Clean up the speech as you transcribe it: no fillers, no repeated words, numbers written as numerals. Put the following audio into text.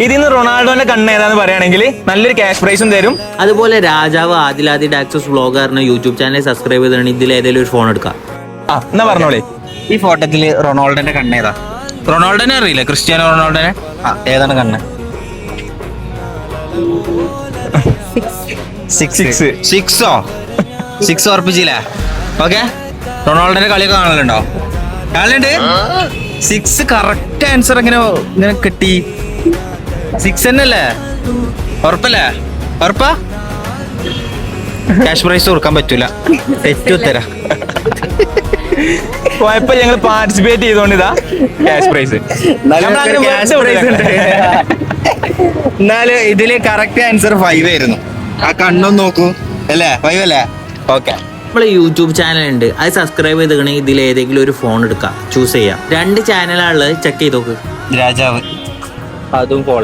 ഇതിന്ന് റൊണാൾഡോന്റെ കണ്ണ് ഏതാന്ന് പറയുകയാണെങ്കിൽ നല്ലൊരു ക്യാഷ് പ്രൈസും തരും. അതുപോലെ രാജാവ് ആദിലാദി ഡാക്സസ് വ്ലോഗറിന് യൂട്യൂബ് ചാനൽ സബ്സ്ക്രൈബ് ചെയ്തിട്ടുണ്ടെങ്കിൽ ഇതിൽ ഏതെങ്കിലും ഒരു ഫോൺ എടുക്കാം. എന്നാ പറഞ്ഞോളേ. ഈ ഫോട്ടോത്തില് റൊണാൾഡോന്റെ കണ്ണ് ഏതാ? റൊണാൾഡോനെ അറിയില്ല, ക്രിസ്ത്യാനോ റൊണാൾഡോനെ. ഏതാണ് കണ്ണ്? സിക്സോ? സിക്സ് ഉറപ്പിച്ചില്ലേ? ഓക്കെ, റൊണാൾഡോന്റെ കളിയൊക്കെ കാണലുണ്ടോ? കാണലുണ്ട്. 6 കറക്റ്റ് ആൻസർ ഇങ്ങനെ കിട്ടി. 6 തന്നെയല്ലേ? ഉറപ്പല്ലേ? ഉറപ്പാ? ക്യാഷ് പ്രൈസ് കൊടുക്കാൻ പറ്റൂല, തെറ്റുത്തരാ. കുഴപ്പമില്ല, ഞങ്ങൾ പാർട്ടിസിപ്പേറ്റ് ചെയ്തോണ്ട് ഇതാ ക്യാഷ് പ്രൈസ്. എന്നാലും ഇതില് കറക്റ്റ് ആൻസർ 5 ആയിരുന്നു. ആ കണ്ണൊന്ന് നോക്കൂ, അല്ലേ? 5 അല്ലേ? ഓക്കെ. നമ്മളെ യൂട്യൂബ് ചാനൽ ഉണ്ട്, അത് സബ്സ്ക്രൈബ് ചെയ്തിട്ടുണ്ടെങ്കിൽ ഇതിൽ ഏതെങ്കിലും ഒരു ഫോൺ എടുക്കാം, ചൂസ് ചെയ്യാം. 2 ചാനലുള്ളത് ചെക്ക് ചെയ്ത് നോക്ക്. രാജാവ് അതും ഫോളോ